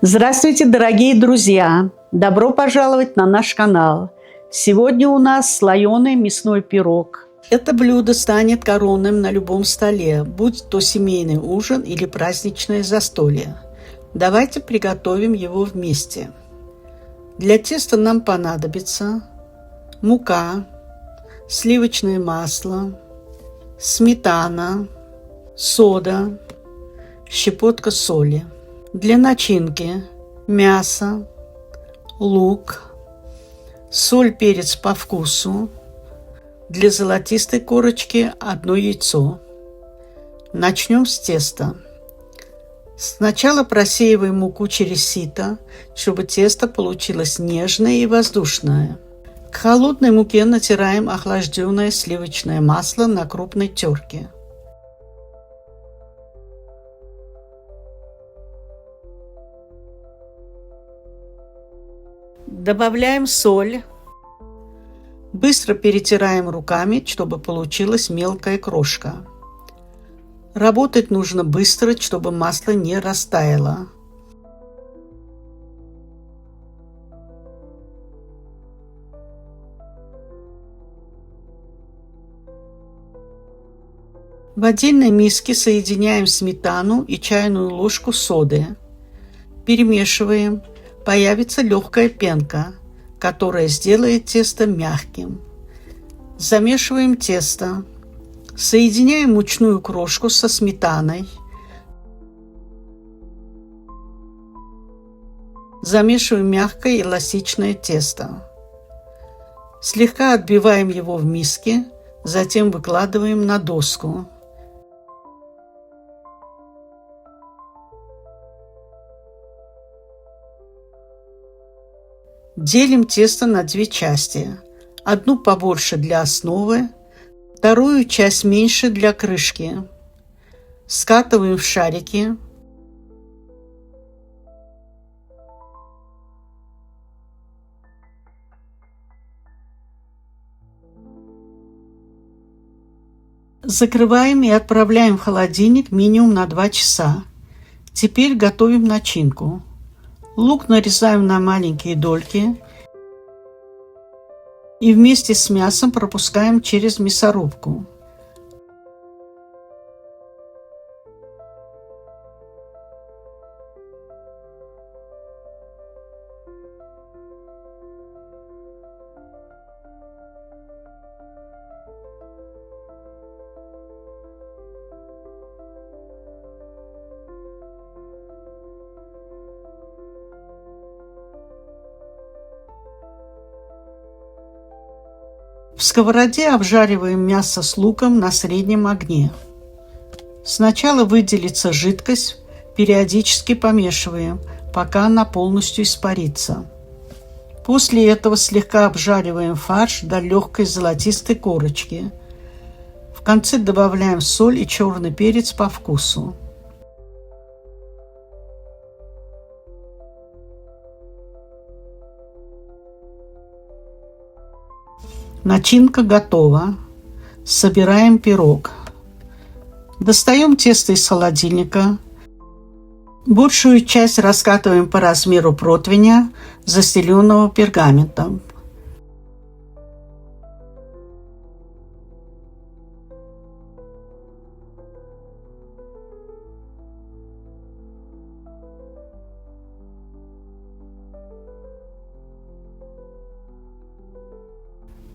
Здравствуйте, дорогие друзья! Добро пожаловать на наш канал. Сегодня у нас слоеный мясной пирог. Это блюдо станет коронным на любом столе, будь то семейный ужин или праздничное застолье. Давайте приготовим его вместе. Для теста нам понадобится мука, сливочное масло, сметана, сода, щепотка соли. Для начинки мясо, лук, соль, перец по вкусу. Для золотистой корочки 1 яйцо. Начнем с теста. Сначала просеиваем муку через сито, чтобы тесто получилось нежное и воздушное. К холодной муке натираем охлажденное сливочное масло на крупной терке. Добавляем соль. Быстро перетираем руками, чтобы получилась мелкая крошка. Работать нужно быстро, чтобы масло не растаяло. В отдельной миске соединяем сметану и чайную ложку соды. Перемешиваем. Появится легкая пенка, которая сделает тесто мягким. Замешиваем тесто. Соединяем мучную крошку со сметаной. Замешиваем мягкое эластичное тесто. Слегка отбиваем его в миске, затем выкладываем на доску. Делим тесто на 2 части. Одну побольше для основы, вторую часть меньше для крышки. Скатываем в шарики. Закрываем и отправляем в холодильник минимум на 2 часа. Теперь готовим начинку. Лук нарезаем на маленькие дольки и вместе с мясом пропускаем через мясорубку. В сковороде обжариваем мясо с луком на среднем огне. Сначала выделится жидкость, периодически помешиваем, пока она полностью испарится. После этого слегка обжариваем фарш до легкой золотистой корочки. В конце добавляем соль и черный перец по вкусу. Начинка готова. Собираем пирог. Достаем тесто из холодильника. Большую часть раскатываем по размеру противня, застеленного пергаментом.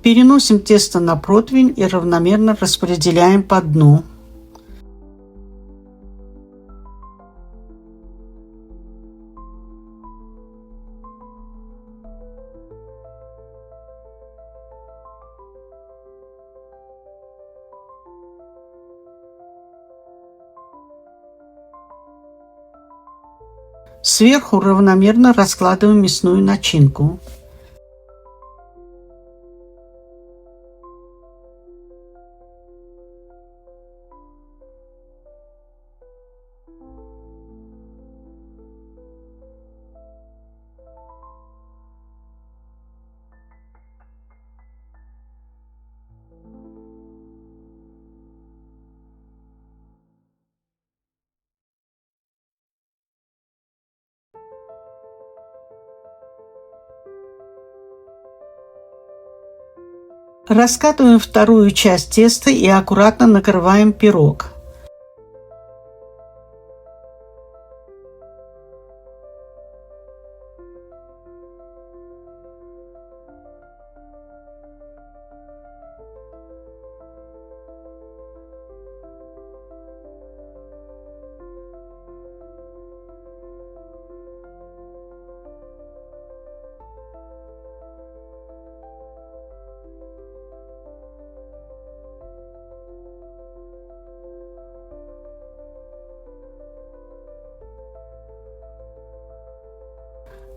Переносим тесто на противень и равномерно распределяем по дну. Сверху равномерно раскладываем мясную начинку. Раскатываем вторую часть теста и аккуратно накрываем пирог.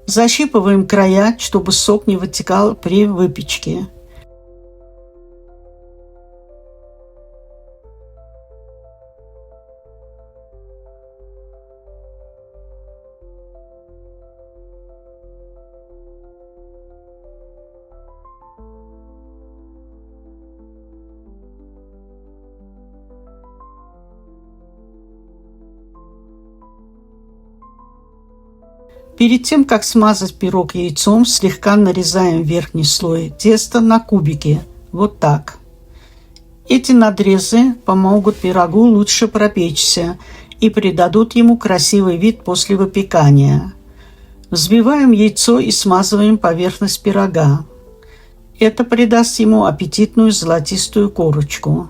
Защипываем края, чтобы сок не вытекал при выпечке. Перед тем, как смазать пирог яйцом, слегка нарезаем верхний слой теста на кубики. Вот так. Эти надрезы помогут пирогу лучше пропечься и придадут ему красивый вид после выпекания. Взбиваем яйцо и смазываем поверхность пирога. Это придаст ему аппетитную золотистую корочку.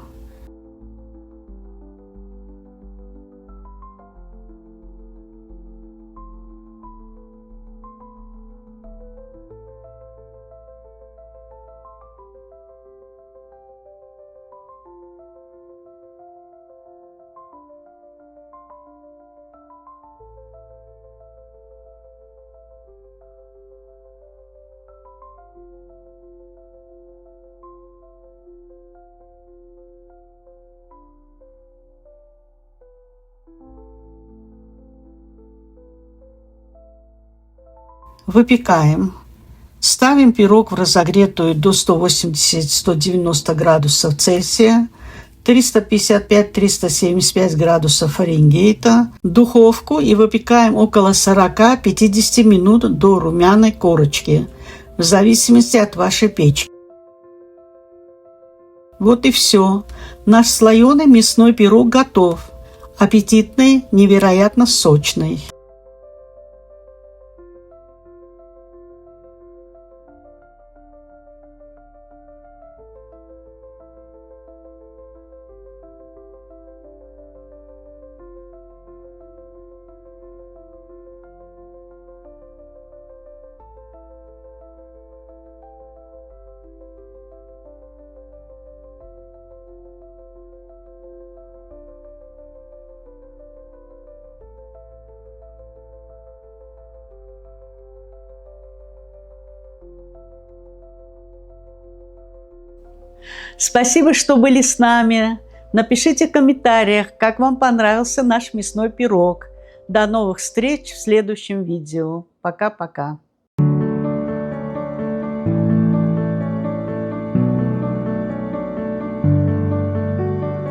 Выпекаем. Ставим пирог в разогретую до 180-190 градусов Цельсия, 355-375 градусов Фаренгейта, духовку и выпекаем около 40-50 минут до румяной корочки, в зависимости от вашей печки. Вот и все. Наш слоеный мясной пирог готов. Аппетитный, невероятно сочный. Спасибо, что были с нами. Напишите в комментариях, как вам понравился наш мясной пирог. До новых встреч в следующем видео. Пока-пока.